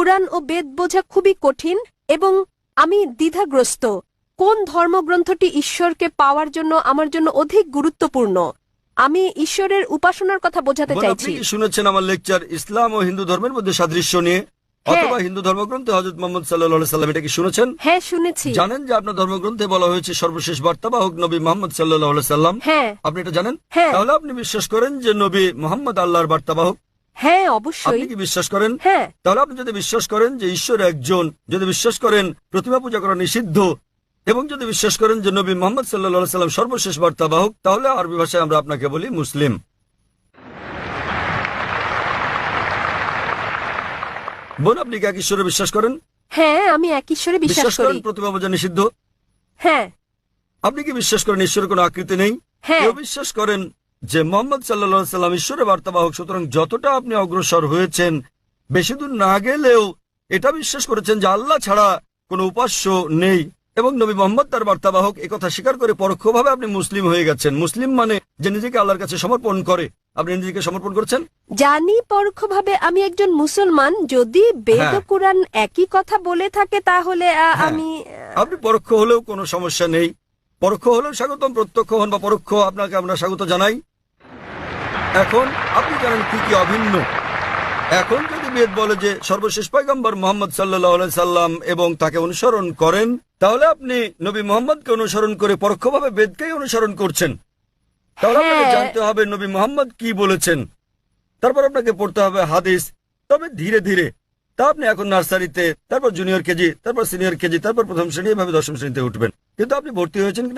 কুরআন ও বেদ বোঝা খুবই কঠিন এবং আমি দ্বিধাগ্রস্ত। কোন ধর্মগ্রন্থটি ঈশ্বরকে পাওয়ার জন্য আমার জন্য অধিক গুরুত্বপূর্ণ? আমি ঈশ্বরের উপাসনার কথা বোঝাতে বোন, আপনি চাইছি। কি শুনেছেন আমার লেকচার ইসলাম ও হিন্দু ধর্মের মধ্যে সাদৃশ্য নিয়ে? অথবা হিন্দু ধর্মগ্রন্থে হযরত মুহাম্মদ সাল্লাল্লাহু আলাইহি সাল্লাম, এটা কি শুনেছেন? হ্যাঁ, শুনেছি। জানেন যে আপনার ধর্মগ্রন্থে বলা হয়েছে সর্বশেষ বার্তাবাহক নবী মুহাম্মদ সাল্লাল্লাহু আলাইহি সাল্লাম? হ্যাঁ। আপনি এটা জানেন? হ্যাঁ। তাহলে আপনি বিশ্বাস করেন যে নবী মুহাম্মদ আল্লাহর বার্তাবাহক? হ্যাঁ, অবশ্যই। আপনি কি বিশ্বাস করেন? হ্যাঁ। তাহলে আপনি যদি বিশ্বাস করেন যে ঈশ্বর একজন, যদি বিশ্বাস করেন প্রতিমা পূজা করা নিষিদ্ধ, এবং যদি বিশ্বাস করেন যে নবী মুহাম্মদ সাল্লাল্লাহু আলাইহি সাল্লাম সর্বশেষ বার্তাবাহক, তাহলে আরবি ভাষায় আমরা আপনাকে বলি মুসলিম। বোন, আপনি কি এক ঈশ্বরে বিশ্বাস করেন? হ্যাঁ, আমি এক ঈশ্বরে বিশ্বাস করেন করি। প্রতিমা পূজা নিষিদ্ধ? হ্যাঁ। আপনি কি বিশ্বাস করেন ঈশ্বরের কোনো আকৃতি নেই? হ্যাঁ। কেউ বিশ্বাস করেন যে মুহাম্মদ সাল্লাল্লাহু আলাইহি সাল্লাম ঈশ্বরের বার্তাবাহক। সুতরাং যতটা আপনি অগ্রসর হয়েছেন, বেশি দূর না গেলেও এটা বিশ্বাস করেছেন যে আল্লাহ ছাড়া কোনো উপাস্য নেই এবং নবী মুহাম্মদ তার বার্তাবাহক, একথা স্বীকার করে পরোক্ষভাবে আপনি মুসলিম হয়ে গেছেন। মুসলিম মানে যে নিজেকে আল্লাহর কাছে সমর্পণ করে। আপনি নিজেকে সমর্পণ করেছেন? জানি পরোক্ষভাবে আমি একজন মুসলমান। যদি বেদ ও হ্যাঁ। কুরআন একই কথা বলে থাকে তাহলে আমি আপনি পরোক্ষ হলেও কোনো সমস্যা নেই। পরোক্ষ হলেও স্বাগতম, প্রত্যক্ষ হন বা পরোক্ষ, আপনাকে আমরা স্বাগত জানাই। এখন আপনি জানেন কি কি অভিন্ন। এখন যদি বেদ বলে যে সর্বশেষ পয়গম্বর মুহাম্মদ সাল্লাল্লাহু আলাইহি সাল্লাম এবং তাকে অনুসরণ করেন, তাহলে আপনি নবী মুহাম্মদকে অনুসরণ করে পরোক্ষভাবে বেদকেই অনুসরণ করছেন। তাহলে আপনাকে হ্যাঁ। জানতে হবে নবী মুহাম্মদ কি বলেছেন, তারপর আপনাকে পড়তে হবে হাদিস, তবে ধীরে ধীরে। তা আপনি এখন নার্সারিতে, তারপর জুনিয়র কেজি, তারপর সিনিয়র কেজি, তারপর প্রথম শ্রেণী, এভাবে দশম শ্রেণীতে উঠবেন। কিন্তু আপনি ভর্তি হয়েছেন কিনা